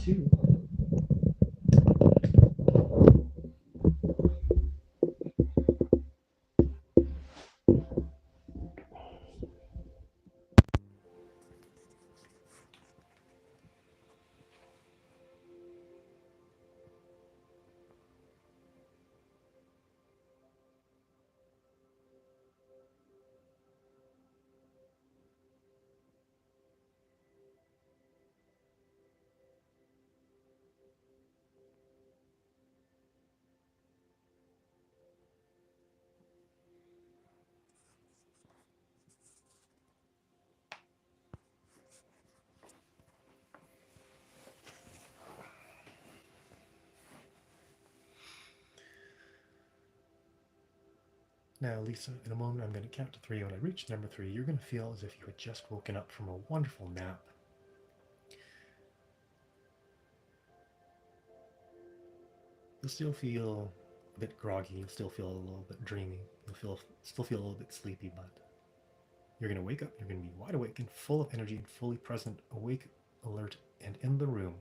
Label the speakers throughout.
Speaker 1: 2. Now, Lisa, in a moment, I'm going to count to 3. When I reach number 3, you're going to feel as if you had just woken up from a wonderful nap. You'll still feel a bit groggy. You'll still feel a little bit dreamy. You'll still feel a little bit sleepy, but you're going to wake up. You're going to be wide awake and full of energy and fully present, awake, alert, and in the room.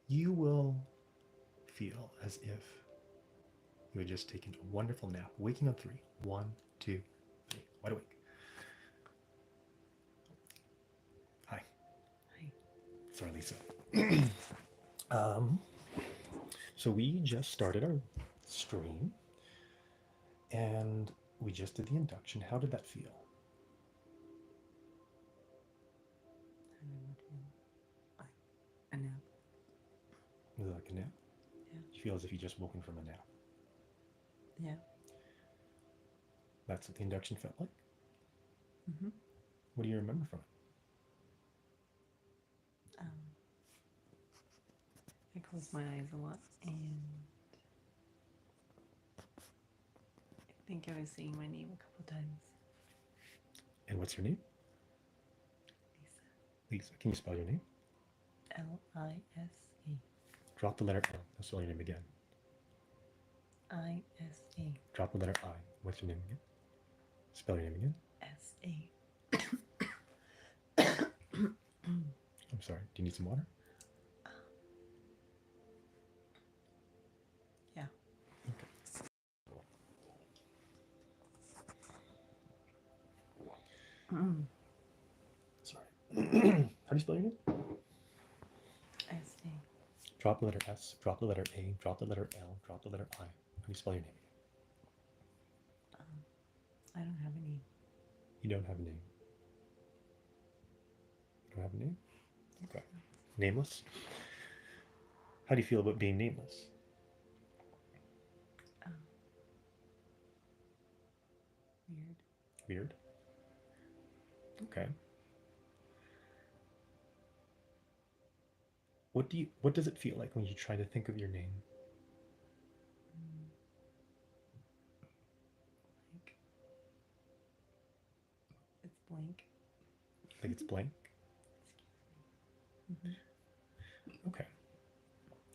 Speaker 1: You will feel as if you had just taken a wonderful nap, waking on 3. 1, 2, 3. Wide awake. Hi.
Speaker 2: Hi.
Speaker 1: Sorry, Lisa. So we just started our stream, and we just did the induction. How did that feel?
Speaker 2: Like a nap.
Speaker 1: Was it like a nap?
Speaker 2: Yeah.
Speaker 1: You feel as if you just woken from a nap.
Speaker 2: Yeah.
Speaker 1: That's what the induction felt like?
Speaker 2: Mm-hmm.
Speaker 1: What do you remember from it?
Speaker 2: I close my eyes a lot, and I think I was saying my name a couple times.
Speaker 1: And what's your name?
Speaker 2: Lisa.
Speaker 1: Lisa. Can you spell your name?
Speaker 2: L-I-S-A.
Speaker 1: Drop the letter L. I'll spell your name again.
Speaker 2: I-S-A.
Speaker 1: Drop the letter I. What's your name again? Spell your name again.
Speaker 2: S-A.
Speaker 1: I'm sorry. Do you need some water?
Speaker 2: Yeah.
Speaker 1: Okay. Sorry. How do you spell your name?
Speaker 2: S-A.
Speaker 1: Drop the letter S. Drop the letter A. Drop the letter L. Drop the letter I. How do you spell your name again?
Speaker 2: I don't have a name.
Speaker 1: You don't have a name. You don't have a name? Okay. Nameless? How do you feel about being nameless?
Speaker 2: Weird.
Speaker 1: Weird? Okay. What does it feel like when you try to think of your name?
Speaker 2: Like it's blank.
Speaker 1: Like it's blank?
Speaker 2: Mm-hmm.
Speaker 1: Okay.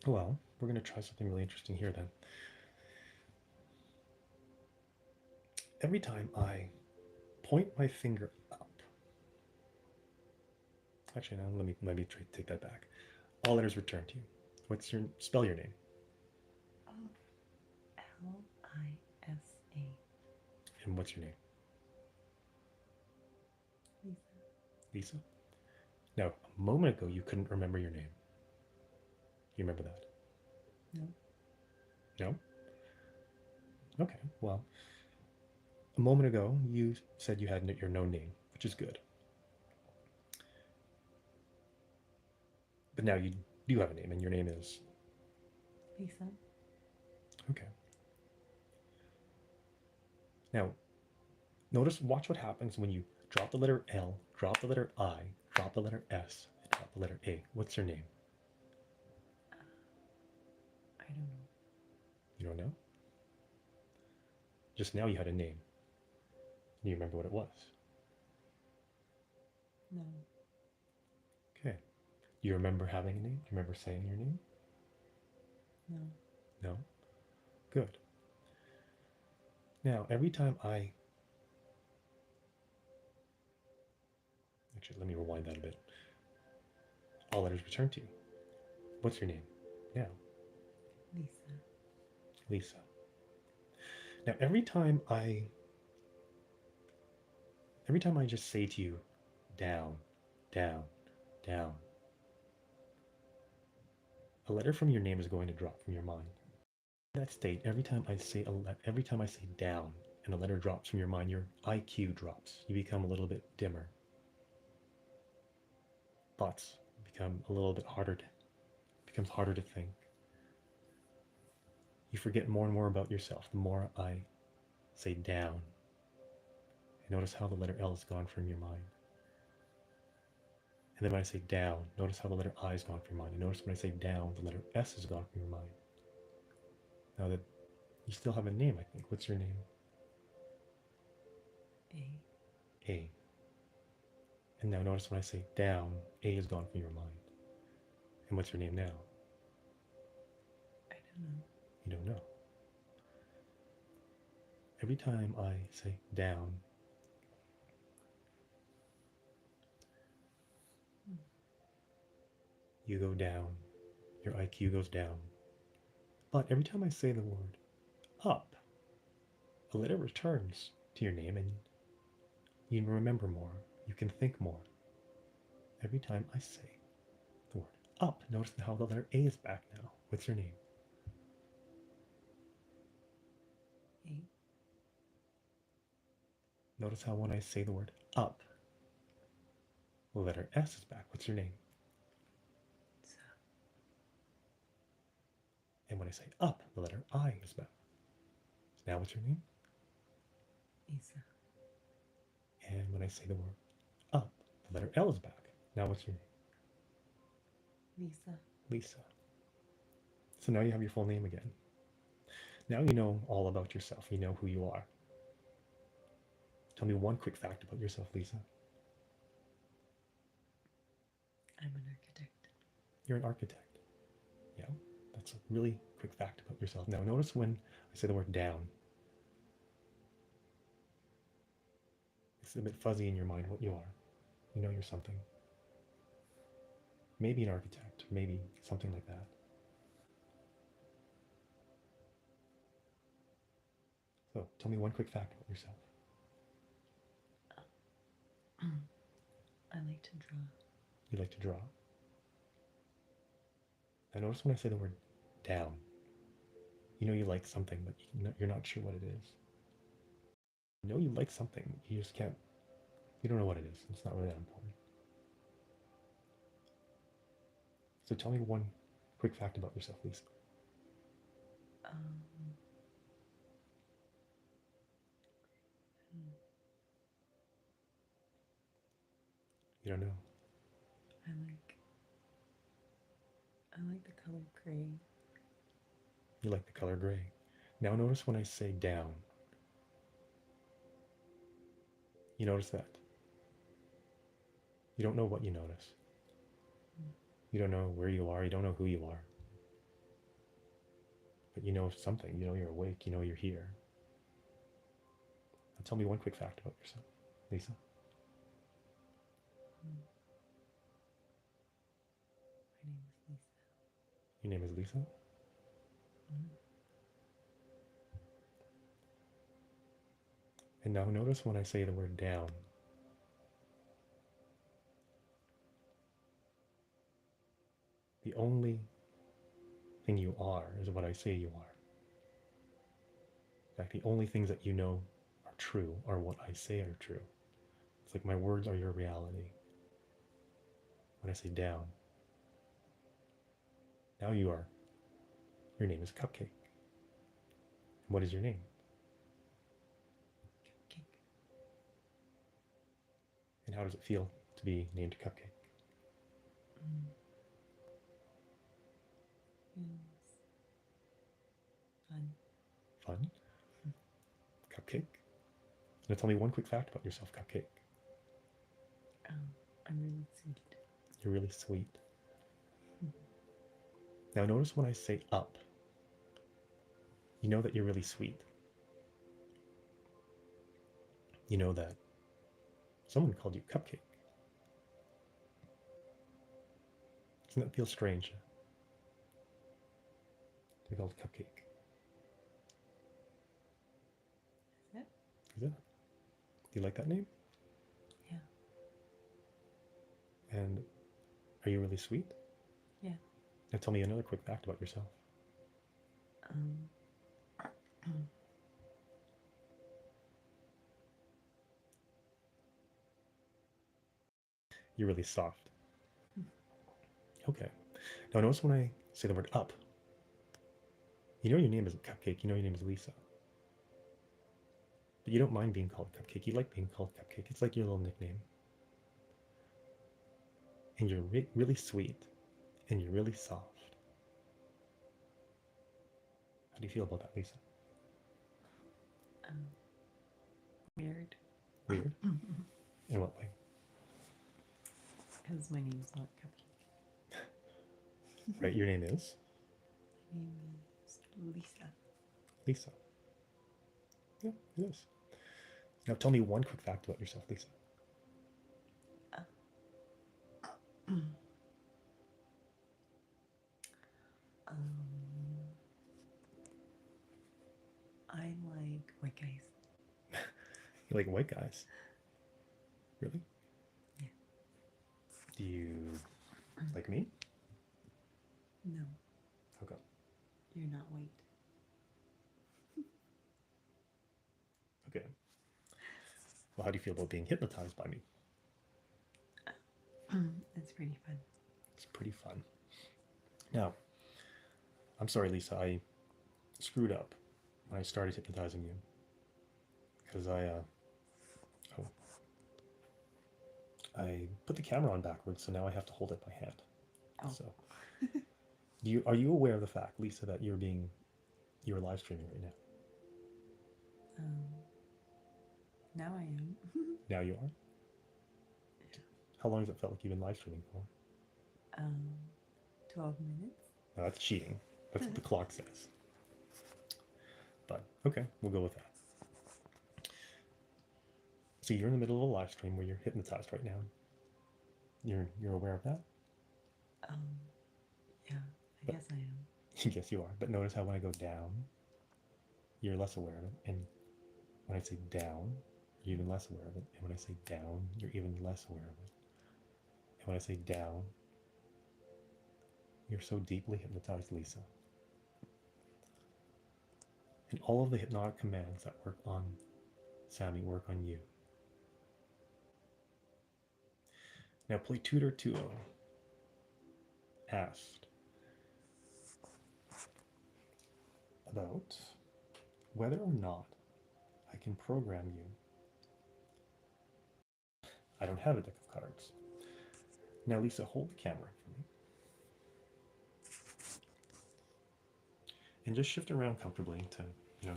Speaker 1: Well, we're going to try something really interesting here then. Every time I point my finger up, actually, now let me take that back. All letters return to you. Spell your name?
Speaker 2: L-I-S-A.
Speaker 1: And what's your name?
Speaker 2: Lisa.
Speaker 1: Lisa? Now, a moment ago, you couldn't remember your name. You remember that?
Speaker 2: No.
Speaker 1: No? Okay, well, a moment ago, you said you had your no name, which is good. But now you do have a name, and your name is?
Speaker 2: Lisa.
Speaker 1: Okay. Now, watch what happens when you drop the letter L, drop the letter I, drop the letter S, and drop the letter A. What's your name?
Speaker 2: I don't know.
Speaker 1: You don't know? Just now you had a name. Do you remember what it was?
Speaker 2: No.
Speaker 1: Okay. Do you remember having a name? Do you remember saying your name?
Speaker 2: No.
Speaker 1: No? Good. Now, every time I... Actually, let me rewind that a bit. All letters return to you. What's your name now?
Speaker 2: Lisa.
Speaker 1: Lisa. Now, every time I just say to you, down, down, down, a letter from your name is going to drop from your mind. In that state, every time I say down and a letter drops from your mind, your IQ drops. You become a little bit dimmer. Thoughts become a little bit harder becomes harder to think. You forget more and more about yourself the more I say down. And notice how the letter L is gone from your mind. And then when I say down, notice how the letter I is gone from your mind. And notice when I say down, the letter S is gone from your mind. Now that you still have a name, I think. What's your name?
Speaker 2: A.
Speaker 1: A. And now notice when I say down, A is gone from your mind. And what's your name now?
Speaker 2: I don't know.
Speaker 1: You don't know. Every time I say down, you go down, your IQ goes down. But every time I say the word up, a letter returns to your name and you remember more, you can think more. Every time I say the word up, notice how the letter A is back now. What's your name?
Speaker 2: A.
Speaker 1: Notice how when I say the word up, the letter S is back. What's your name?
Speaker 2: So.
Speaker 1: And when I say up, the letter I is back. So now what's your name?
Speaker 2: Isa.
Speaker 1: And when I say the word up, the letter L is back. Now what's your name?
Speaker 2: Lisa.
Speaker 1: Lisa. So now you have your full name again. Now you know all about yourself. You know who you are. Tell me one quick fact about yourself, Lisa.
Speaker 2: I'm an architect.
Speaker 1: You're an architect. Yeah, that's a really quick fact about yourself. Now notice when I say the word down, it's a bit fuzzy in your mind what you are. You know you're something. Maybe an architect, maybe something like that. So tell me one quick fact about yourself.
Speaker 2: I like to draw.
Speaker 1: You like to draw. Now notice when I say the word down, you know you like something, but you're not sure what it is. You know you like something, you just can't, you don't know what it is. It's not really that important. So tell me one quick fact about yourself, Lisa. You don't know.
Speaker 2: I like the color gray.
Speaker 1: You like the color gray. Now notice when I say down. You notice that. You don't know what you notice. You don't know where you are. You don't know who you are. But you know something. You know you're awake. You know you're here. Now tell me one quick fact about yourself, Lisa.
Speaker 2: My name is Lisa.
Speaker 1: Your name is Lisa? And now notice when I say the word down. The only thing you are is what I say you are. In fact, the only things that you know are true are what I say are true. It's like my words are your reality. When I say down, now you are. Your name is Cupcake. What is your name?
Speaker 2: Cupcake.
Speaker 1: And how does it feel to be named Cupcake?
Speaker 2: Feels fun.
Speaker 1: Fun? Cupcake? Now tell me one quick fact about yourself, Cupcake.
Speaker 2: I'm really sweet.
Speaker 1: You're really sweet. Now notice when I say up, you know that you're really sweet. You know that someone called you Cupcake. Doesn't that feel strange? They call it Cupcake.
Speaker 2: Is it?
Speaker 1: Is it? Do you like that name?
Speaker 2: Yeah.
Speaker 1: And are you really sweet?
Speaker 2: Yeah.
Speaker 1: Now tell me another quick fact about yourself.
Speaker 2: Um,
Speaker 1: You're really soft. Okay. Now notice when I say the word up, you know your name isn't Cupcake, you know your name is Lisa. But you don't mind being called Cupcake. You like being called Cupcake. It's like your little nickname. And you're really sweet. And you're really soft. How do you feel about that, Lisa?
Speaker 2: weird.
Speaker 1: Weird? In what way?
Speaker 2: Because my name's not Cupcake.
Speaker 1: Right, your name is?
Speaker 2: My name is Lisa.
Speaker 1: Lisa. Yeah, it is. Now tell me one quick fact about yourself, Lisa.
Speaker 2: I like white guys.
Speaker 1: You like white guys? Really?
Speaker 2: Yeah.
Speaker 1: Do you like me?
Speaker 2: No,
Speaker 1: How come?
Speaker 2: you're not white.
Speaker 1: Okay. Well, how do you feel about being hypnotized by me?
Speaker 2: It's pretty fun.
Speaker 1: It's pretty fun. Now, I'm sorry, Lisa, I screwed up when I started hypnotizing you. Because I put the camera on backwards, so now I have to hold it by hand.
Speaker 2: Oh.
Speaker 1: So, are you aware of the fact, Lisa, that you're live streaming right now?
Speaker 2: Now I am.
Speaker 1: Now you are?
Speaker 2: Yeah.
Speaker 1: How long has it felt like you've been live streaming for?
Speaker 2: 12 minutes.
Speaker 1: No, that's cheating. That's what the clock says. But, okay, we'll go with that. So you're in the middle of a live stream where you're hypnotized right now. You're aware of that?
Speaker 2: Yeah, I guess I am.
Speaker 1: Yes, you are. But notice how when I go down, you're less aware of it. And when I say down, you're even less aware of it. And when I say down, you're even less aware of it. And when I say down, you're so deeply hypnotized, Lisa. And all of the hypnotic commands that work on Sammie work on you. Now play Tutor 2 asked about whether or not I can program you. I don't have a deck of cards. Now, Lisa, hold the camera for me. And just shift around comfortably to,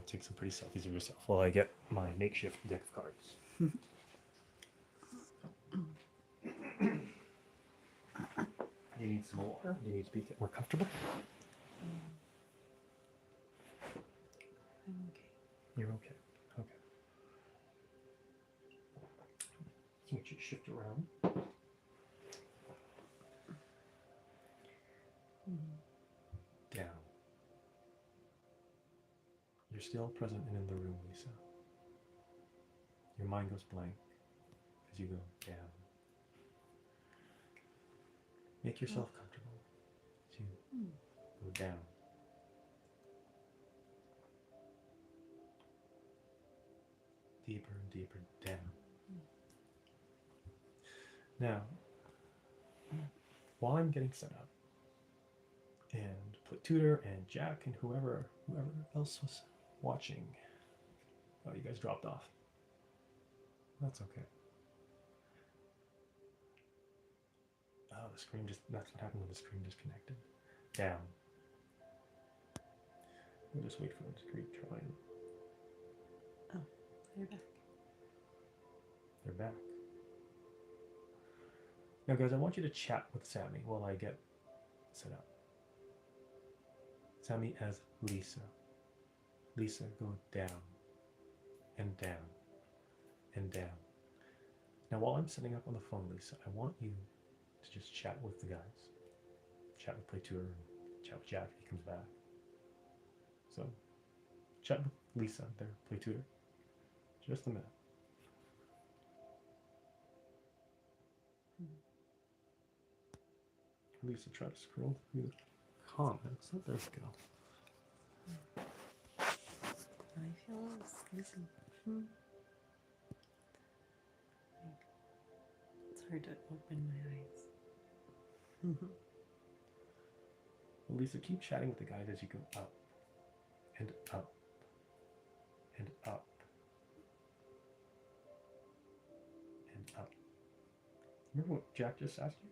Speaker 1: take some pretty selfies of yourself while I get my makeshift deck of cards. Do you need some more water? Do you need to be more comfortable?
Speaker 2: I'm okay.
Speaker 1: You're okay. Okay. So you shift around. Down. You're still present and in the room, Lisa. Your mind goes blank as you go down. Make yourself comfortable as you go down. Deeper and deeper down. Now, while I'm getting set up, and put Tutor and Jack and whoever else was watching. Oh, you guys dropped off. That's okay. Oh, that's what happened when the screen disconnected. Down. We'll just wait for them to keep trying.
Speaker 2: Oh, they're back.
Speaker 1: They're back. Now guys, I want you to chat with Sammie while I get set up. Sammie as Lisa. Lisa, go down and down and down. Now while I'm setting up on the phone, Lisa, I want you to just chat with the guys. chat with Play Tour, chat with Jack if he comes back. So, chat with Lisa there, Play Tutor. Just a minute. Lisa, try to scroll through the comments. Oh, there we go.
Speaker 2: I feel sleepy. It's hard to open my eyes.
Speaker 1: Well, Lisa, keep chatting with the guide as you go up and up and up and up. Remember what Jack just asked you?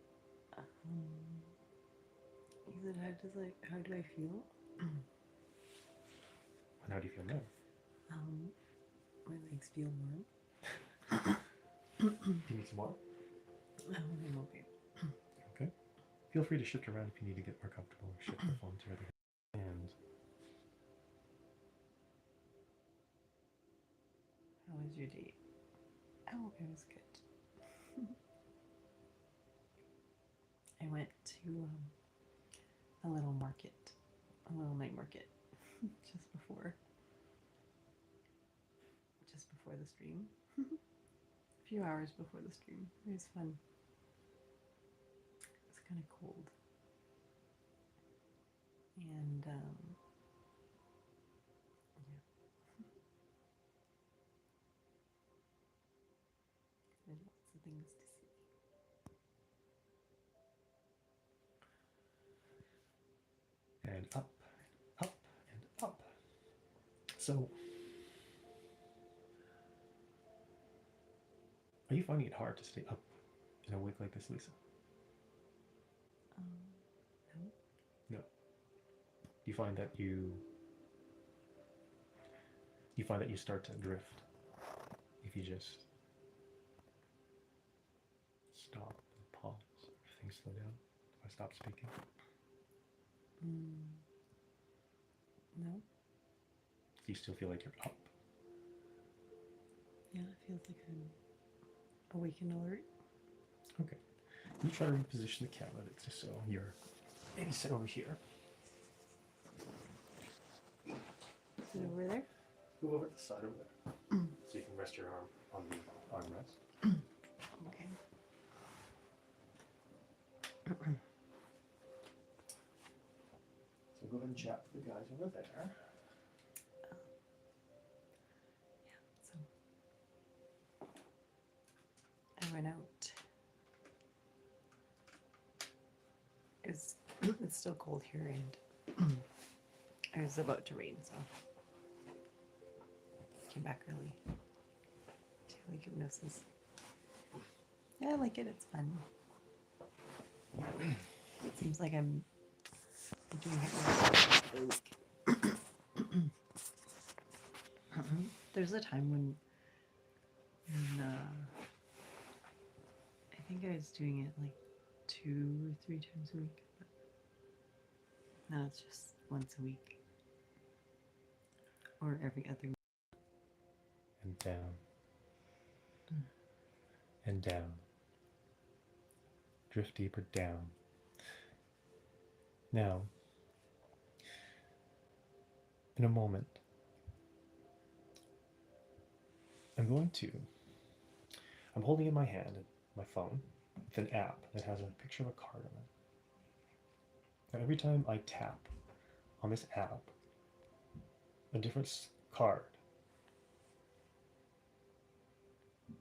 Speaker 2: He said, how do I feel?
Speaker 1: And how do you feel now?
Speaker 2: My legs feel warm.
Speaker 1: You need some more?
Speaker 2: I'm okay.
Speaker 1: Okay. Feel free to shift around if you need to get more comfortable or shift the phone to other hand.
Speaker 2: How was your date? Oh, it was good. I went to a little market, a little night market, just before the stream. A few hours before the stream. It was fun. It was kind of cold. And yeah. There's lots of things to see.
Speaker 1: And up, up, and up. So, are you finding it hard to stay up and awake like this, Lisa?
Speaker 2: No.
Speaker 1: No. Do you find that you start to drift if you just stop and pause, if things slow down, if I stop speaking?
Speaker 2: No.
Speaker 1: Do you still feel like you're up?
Speaker 2: Yeah, it feels like I'm awake and alert.
Speaker 1: Okay. You try to reposition the camera just so you're maybe sit over here.
Speaker 2: Is it over there?
Speaker 1: Move over to the side over there. So you can rest your arm on the armrest.
Speaker 2: Okay.
Speaker 1: So go ahead and chat with the guys over there.
Speaker 2: Yeah, so I went out. It's still cold here and it was about to rain, so came back early to like hypnosis. Yeah, I like it, it's fun. It seems like I'm doing hypnosis. There's a time when I think I was doing it like 2 or 3 times a week, but now it's just once a week or every other week.
Speaker 1: And down. And down. Drift deeper down. Now, in a moment, I'm holding in my hand my phone with an app that has a picture of a card on it. Now, every time I tap on this app, a different card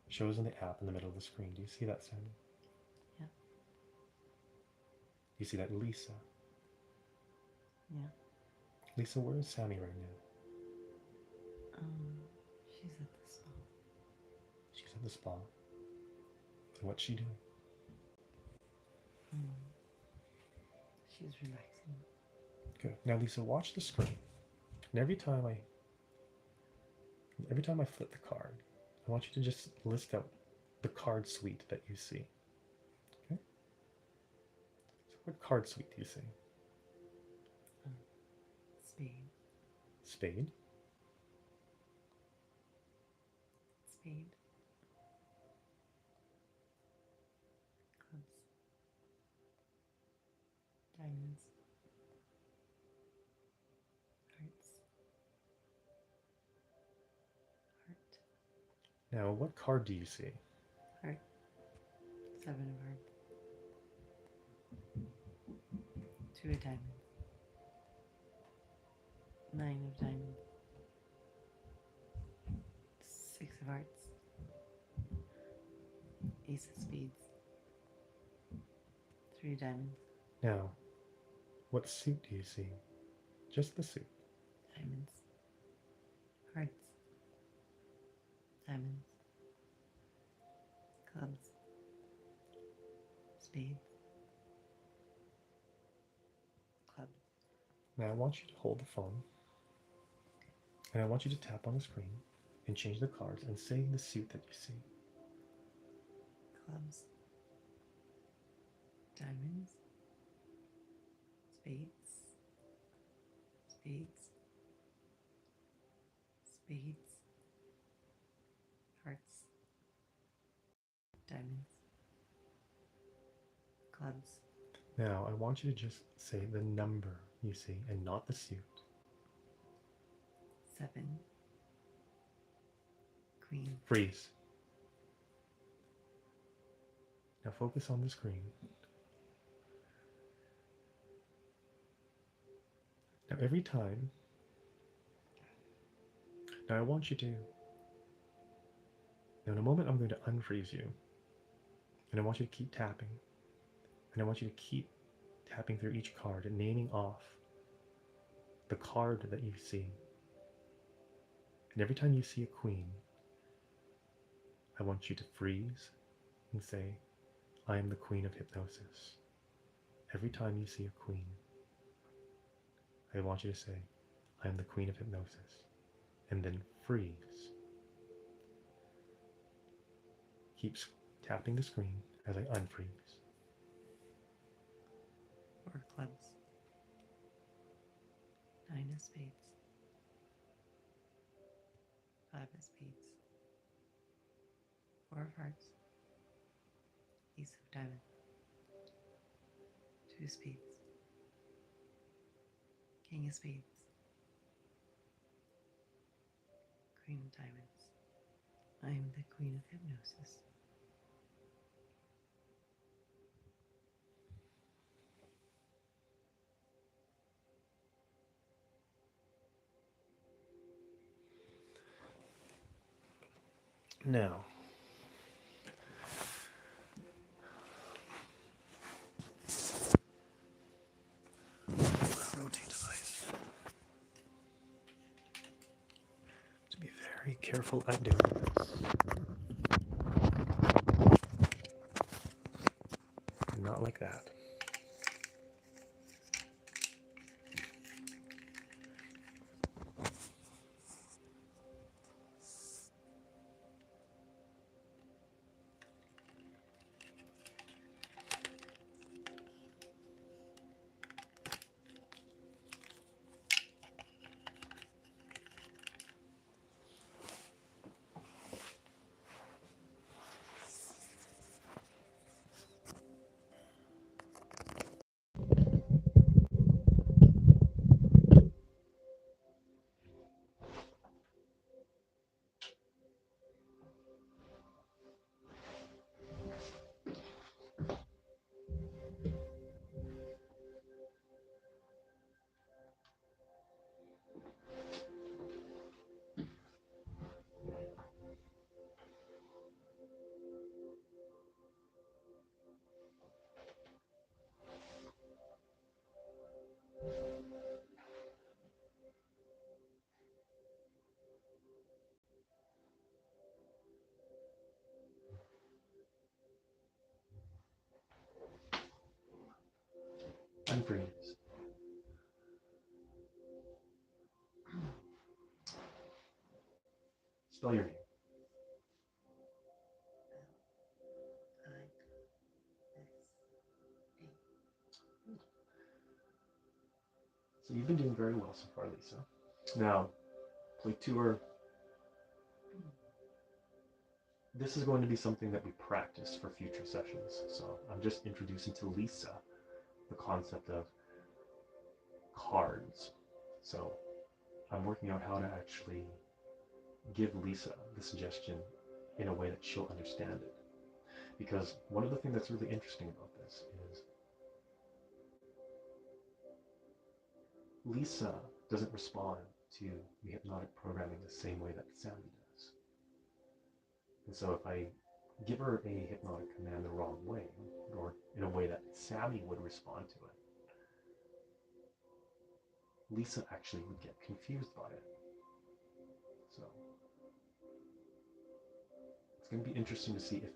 Speaker 1: shows in the app in the middle of the screen. Do you see that, Sammie?
Speaker 2: Yeah.
Speaker 1: You see that, Lisa?
Speaker 2: Yeah.
Speaker 1: Lisa, where is Sammie right now?
Speaker 2: She's at the spa.
Speaker 1: She's at the spa. And what's she doing?
Speaker 2: She's relaxing.
Speaker 1: Good. Now, Lisa, watch the screen. And every time I flip the card, I want you to just list out the card suite that you see. Okay? So what card suite do you see?
Speaker 2: Spade.
Speaker 1: Spade?
Speaker 2: Spade. Clubs. diamonds, hearts, heart,
Speaker 1: Now, what card do you see?
Speaker 2: heart, 7 of hearts, 2 of diamonds, 9 of diamonds, 6 of hearts, ace of spades, 3 of diamonds,
Speaker 1: Now, what suit do you see? Just the suit.
Speaker 2: diamonds, hearts, diamonds, clubs, spades, clubs.
Speaker 1: Now, I want you to hold the phone, and I want you to tap on the screen and change the cards and say the suit that you see.
Speaker 2: Clubs, diamonds, spades, spades, spades, hearts, diamonds, clubs,
Speaker 1: Now, I want you to just say the number you see and not the suit.
Speaker 2: 7, queen,
Speaker 1: Freeze. Now focus on the screen. Now every time, now I want you to, now in a moment I'm going to unfreeze you. And I want you to keep tapping. And I want you to keep tapping through each card and naming off the card that you see. And every time you see a queen, I want you to freeze and say, I am the queen of hypnosis. Every time you see a queen, I want you to say, I am the queen of hypnosis. And then freeze. Keep tapping the screen as I unfreeze.
Speaker 2: 4 clubs, 9 of spades, 5 of spades, 4 of hearts, ace of diamonds, 2 of spades, king of spades, queen of diamonds. I am the queen of hypnosis.
Speaker 1: Now, rotate device. To be very careful at doing this. Not like that. Unfreeze. Spell your name. So you've been doing very well so far, Lisa. Now, play 2 or... This is going to be something that we practice for future sessions. So I'm just introducing to Lisa the concept of cards. So I'm working out how to actually give Lisa the suggestion in a way that she'll understand it. Because one of the things that's really interesting about this is Lisa doesn't respond to the hypnotic programming the same way that Sammie does. And so if I give her a hypnotic command the wrong way, or in a way that Sammie would respond to it, Lisa actually would get confused by it. So it's going to be interesting to see if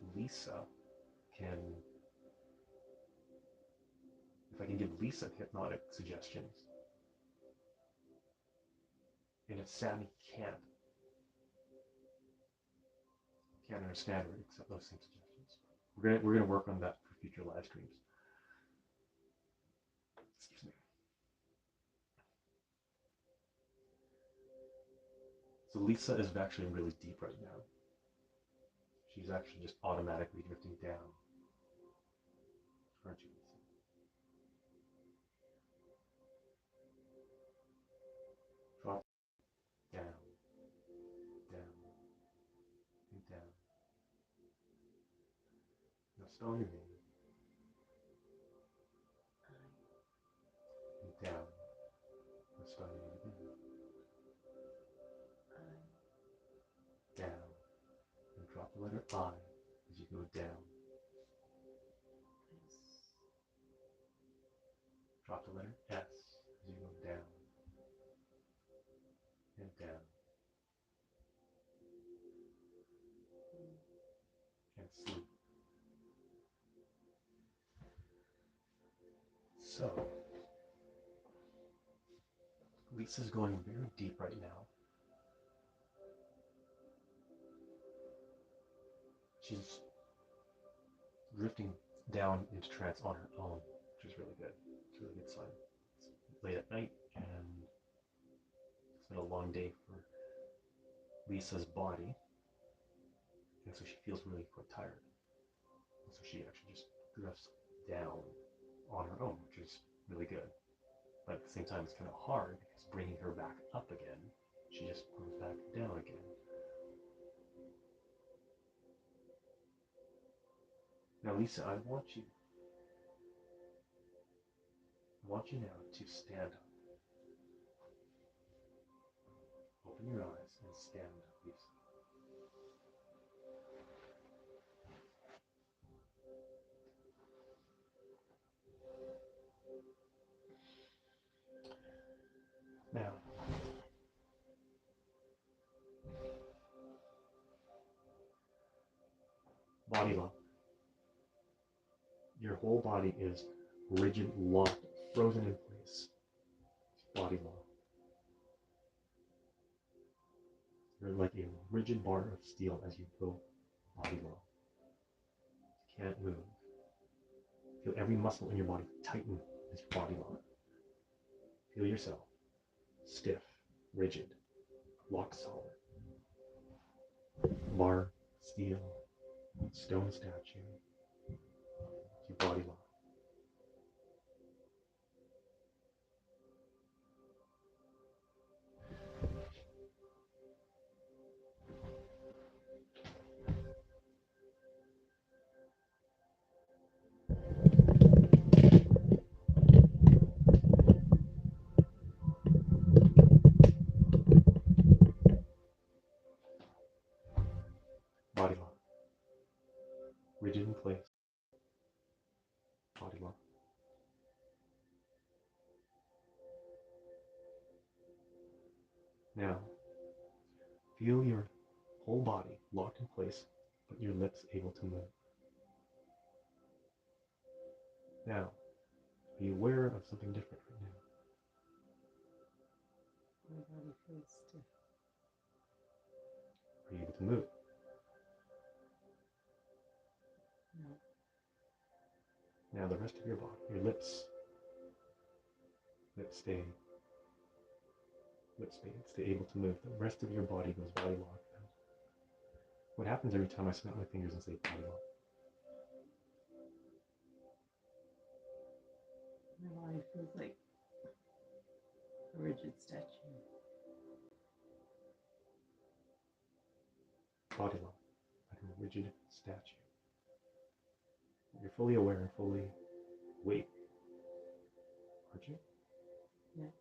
Speaker 1: I can give Lisa hypnotic suggestions, and if Sammie can't understand or accept those same suggestions. We're gonna work on that for future live streams. Excuse me. So Lisa is actually really deep right now. She's actually just automatically drifting down. Aren't you, Lisa? Drop down, down, and down. Now spell your name. And down. Now spell your name again. Down. And drop the letter I as you go down. Drop the letter S as you go down. And down. And sleep. So, Lisa's going very deep right now. She's drifting down into trance on her own, which is really good. It's a really good sign. It's late at night, and it's been a long day for Lisa's body, and so she feels really quite tired. And so she actually just drifts down on her own, which is really good. But at the same time, it's kind of hard because bringing her back up again, she just goes back down again. Now, Lisa, I want you now to stand up. Open your eyes and stand up, Lisa. Now, body lock. Your whole body is rigid, locked, frozen in place. Body lock. You're like a rigid bar of steel as you go body lock. You can't move. Feel every muscle in your body tighten as you body lock. Feel yourself stiff, rigid, lock solid. Bar, steel, stone statue. You body lock. Body lock. Rigid in place. Body lock. Now, feel your whole body locked in place, but your lips able to move. Now, be aware of something different right now.
Speaker 2: My body feels stiff.
Speaker 1: Are you able to move?
Speaker 2: No.
Speaker 1: Now the rest of your body, your lips stay able to move. The rest of your body goes body lock. What happens every time I snap my fingers and say body lock?
Speaker 2: It feels like a rigid statue.
Speaker 1: Body lock, like a rigid statue. You're fully aware and fully awake, aren't you?
Speaker 2: Yeah.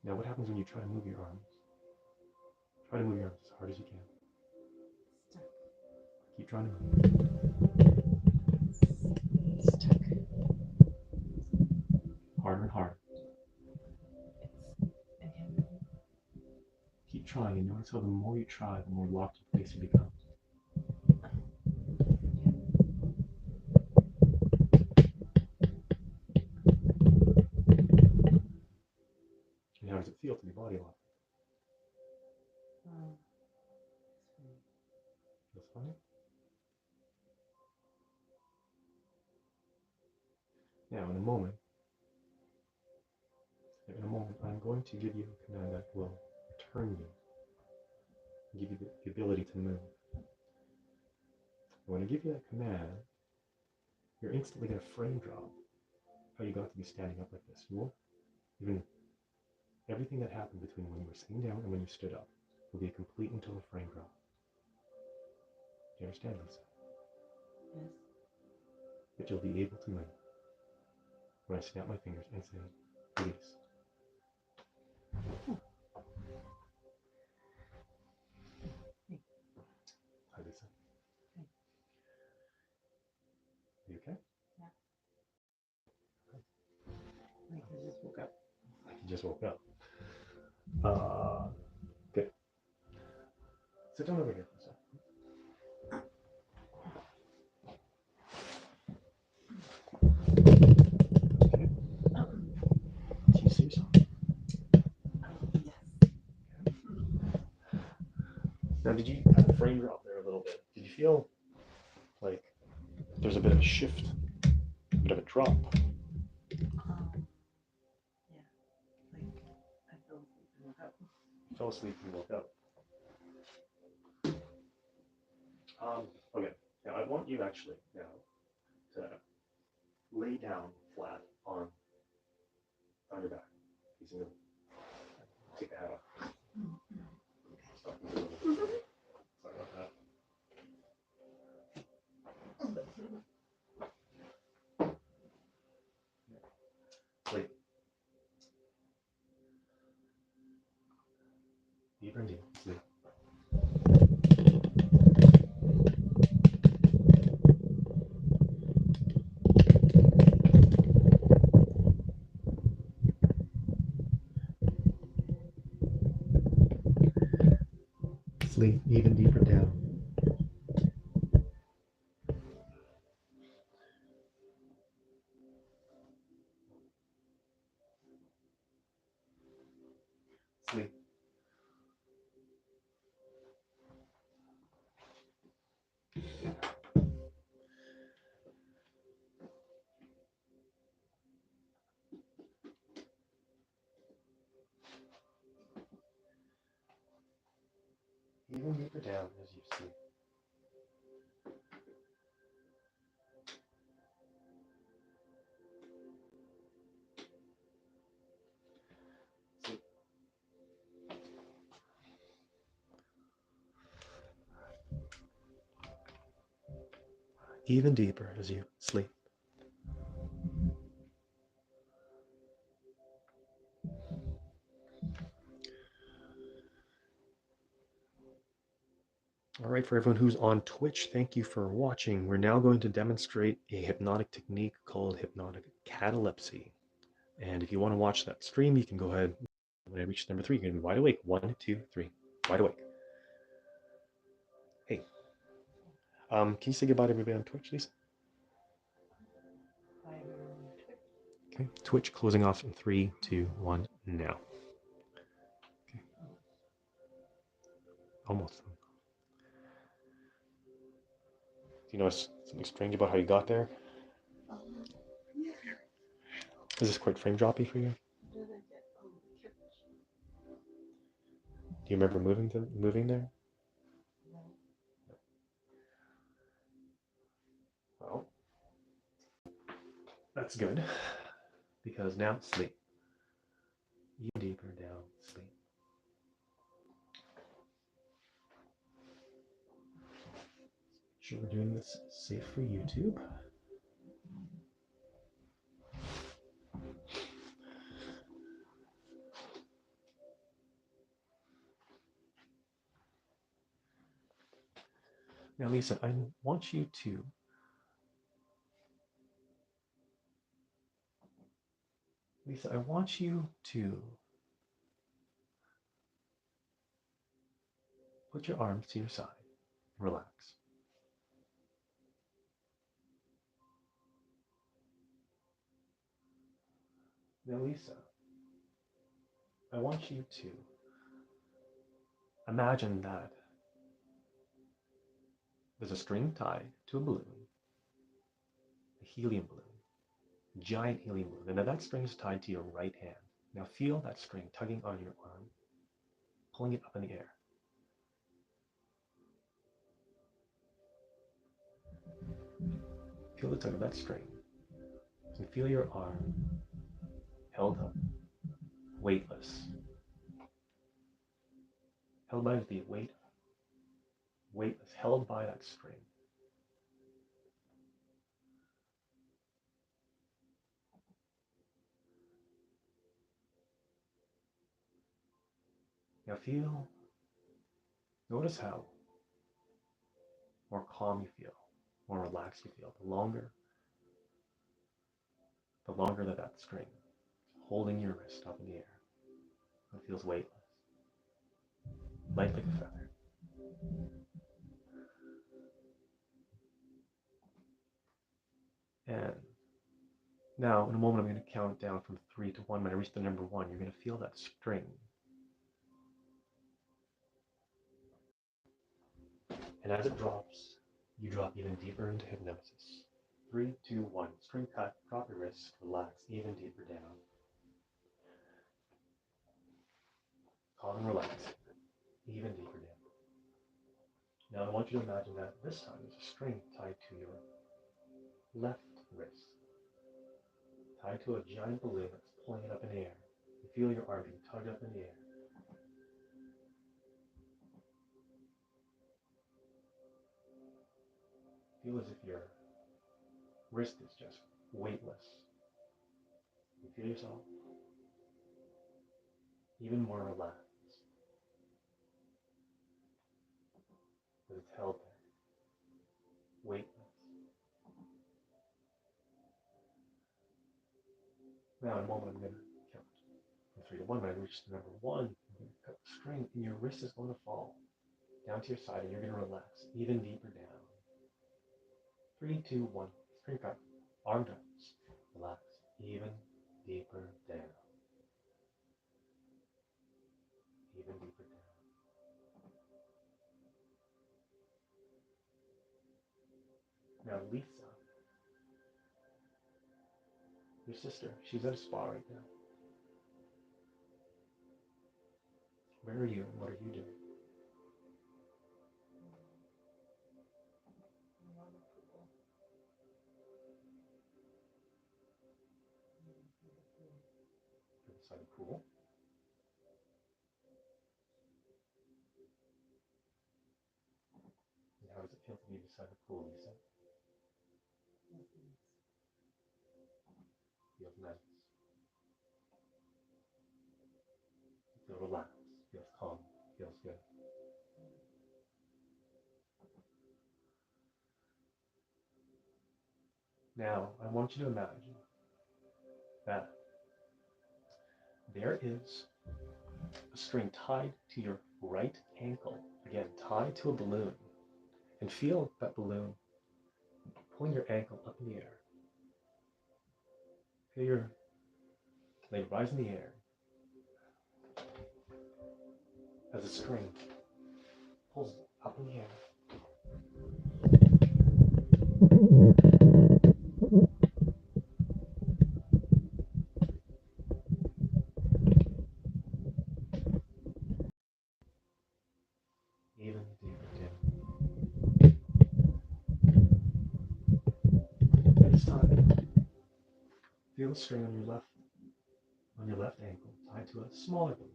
Speaker 1: Now what happens when you try to move your arms? Try to move your arms as hard as you can.
Speaker 2: Stuck.
Speaker 1: Keep trying to move.
Speaker 2: Stuck.
Speaker 1: Harder and harder.
Speaker 2: I can't move.
Speaker 1: Keep trying, and notice how the more you try, the more locked in place you become. And how does it feel to be body locked? Feels funny? Now, in a moment, I'm going to give you a command that will turn you, give you the ability to move. When I give you that command, you're instantly going to frame drop how you got to be standing up like this. You won't even, everything that happened between when you were sitting down and when you stood up will be a complete and total frame drop. Do you understand, Lisa?
Speaker 2: Yes.
Speaker 1: But you'll be able to move when I snap my fingers and say, release. Hi, Lisa.
Speaker 2: Hey.
Speaker 1: You okay?
Speaker 2: Yeah. Like I just woke up.
Speaker 1: Like you just woke up. Good. Sit down over here for a second. Okay. Can you see yourself?
Speaker 2: Yes.
Speaker 1: Now, did you kind of frame drop there a little bit? Did you feel like there's a bit of a shift, a bit of a drop?
Speaker 2: Yeah. Like I fell asleep and woke up.
Speaker 1: You fell asleep and woke up. Okay. Now, I want you actually now to lay down flat on your back. Facing the, take the hat off. Stop moving. Sorry about that. Sleep. Deeper and deeper. Sleep. Sleep even deeper down. Sleep. Even deeper down as you sleep. Sleep. Even deeper as you sleep. All right, for everyone who's on Twitch, thank you for watching. We're now going to demonstrate a hypnotic technique called hypnotic catalepsy. And if you want to watch that stream, you can go ahead. When I reach number 3, you're going to be wide awake. 1, 2, 3. Wide awake. Hey. Can you say goodbye to everybody on Twitch, Lisa?
Speaker 2: Bye, everyone.
Speaker 1: Okay. Twitch closing off in 3, 2, 1, now. Okay. Almost. Do you notice something strange about how you got there?
Speaker 2: Yeah.
Speaker 1: Is this quite frame droppy for you?
Speaker 2: Did I get on the couch?
Speaker 1: Do you remember moving there?
Speaker 2: No.
Speaker 1: Well, That's good, because now sleep. Even deeper down, sleep. Sure, we're doing this safe for YouTube. Now, Lisa, I want you to put your arms to your side. Relax. Now, Lisa, I want you to imagine that there's a string tied to a balloon, a helium balloon, a giant helium balloon, and that string is tied to your right hand. Now feel that string tugging on your arm, pulling it up in the air. Feel the tug of that string, and feel your arm held up, weightless, held by the weightless, held by that string. Now notice how more calm you feel, more relaxed you feel, the longer that string is holding your wrist up in the air. It feels weightless, light like a feather. And now, in a moment, I'm going to count down from 3 to 1. When I reach the number 1, you're going to feel that string. And as it drops, you drop even deeper into hypnosis. 3, 2, 1. String cut, drop your wrist, relax even deeper down. Calm and relax, even deeper down. Now I want you to imagine that this time there's a string tied to your left wrist, tied to a giant balloon that's pulling it up in the air. You feel your arm being tugged up in the air. Feel as if your wrist is just weightless. You feel yourself even more relaxed as it's held there, weightless. Now in a moment I'm going to count from 3 to 1. When I reach the number 1, I'm going to cut the string and your wrist is going to fall down to your side and you're going to relax even deeper down. 3, 2, 1. String cut. Arm drops. Relax even deeper down. Even deeper down. Now Lisa, your sister, she's at a spa right now. Where are you and what are you doing? You're beside the pool. And how does it feel to be beside the pool, Lisa? Feels nice. You feel relaxed. Feels calm. Feels good. Now, I want you to imagine that there is a string tied to your right ankle, again, tied to a balloon, and feel that balloon pulling your ankle up in the air. Feel your leg rise in the air as the string pulls up in the air. Even deeper down. This time, Feel a string on your left ankle tied to a smaller balloon.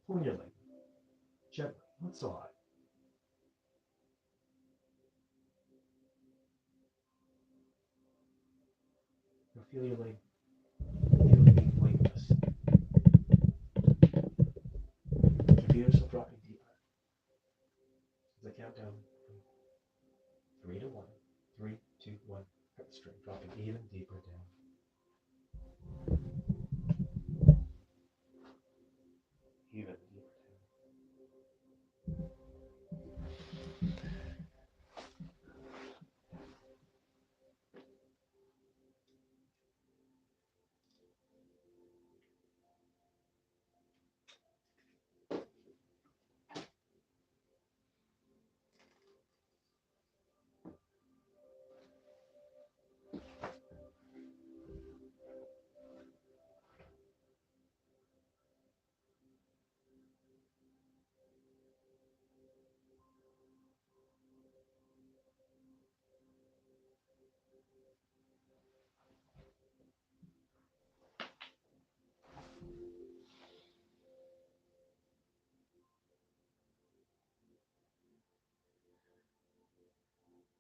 Speaker 1: Pull your leg gently, not so high. You'll feel your leg being weightless. You can feel yourself dropping deeper. As I count down from 3 to 1. 3, 2, 1. Cut the string, dropping even deeper down. Even deeper down.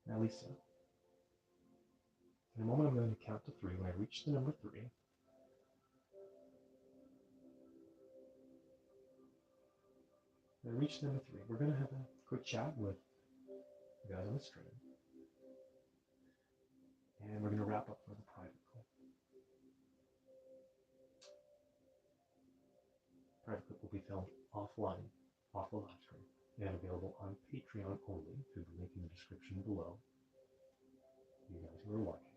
Speaker 1: Now, Lisa, in a moment I'm going to count to 3. When I reach the number 3, we're going to have a quick chat with the guys on the stream. And we're going to wrap up for the private clip. Private clip will be filmed offline, off the live stream, and available on Patreon only through the link in the description below. You guys who are watching.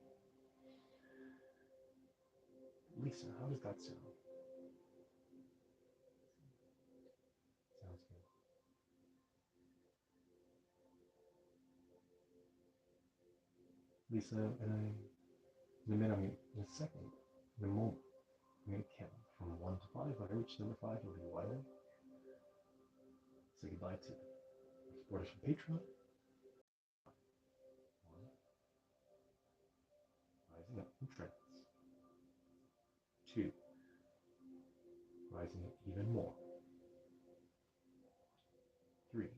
Speaker 1: Lisa, how does that sound? Sounds good. Lisa, in a minute, in a second, in a moment, I'm going to count from 1 to 5. When I reach number 5, you'll be wide awake. Say goodbye to supporters from Patreon. 1, rising up from trance. 2, rising up even more. 3,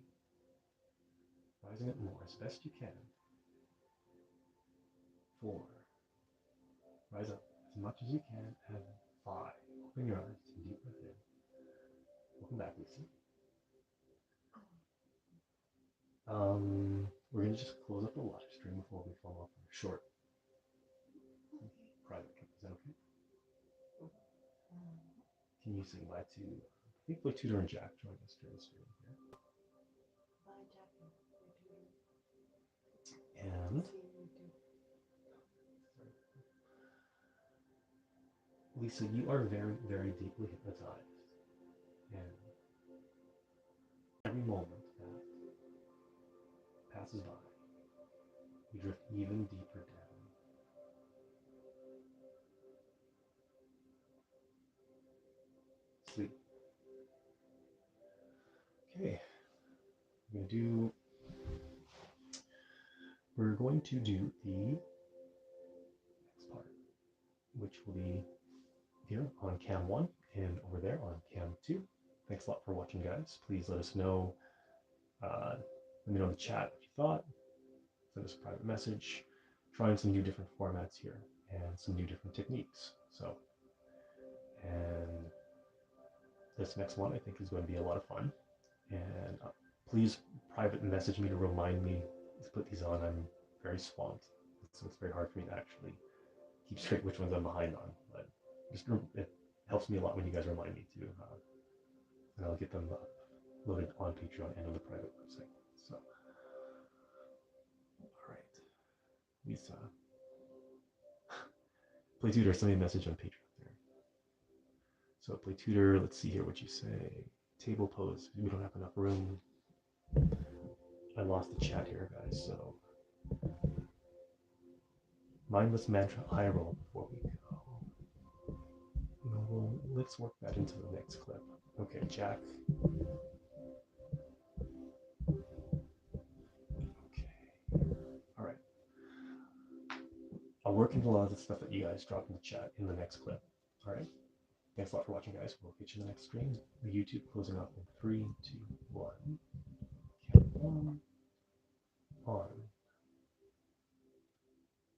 Speaker 1: rising up more as best you can. 4, rise up as much as you can. And 5, open your eyes to deep breath in. Welcome back, Lisa. We're going to just close up the live stream before we fall off on a short private clip. Is that okay? Can you say bye to, I think both Tudor and Jack joined us during the stream here.
Speaker 2: Bye, Jack.
Speaker 1: And Lisa, you are very, very deeply hypnotized. And every moment that passes by, you drift even deeper down. Sleep. Okay. We're going to do the next part, which will be here on cam 1 and over there on cam 2. Thanks a lot for watching, guys. Please let us know, let me know in the chat what you thought. Send us a private message. Trying some new different formats here and some new different techniques. So, and this next one I think is going to be a lot of fun. And please private message me to remind me to put these on. I'm very swamped, so it's very hard for me to actually keep straight which ones I'm behind on. But just it helps me a lot when you guys remind me to, and I'll get them loaded on Patreon and on the private website. So, all right, Lisa. Play Tutor, send me a message on Patreon there. So Play Tutor, let's see here what you say. Table pose, we don't have enough room. I lost the chat here, guys, so. Mindless mantra eye roll before we go. Well, let's work that into the next clip. Okay, Jack. Okay. All right. I'll work into a lot of the stuff that you guys drop in the chat in the next clip. All right. Thanks a lot for watching, guys. We'll catch you in the next stream. YouTube closing off in 3, 2, 1. Count 1. On.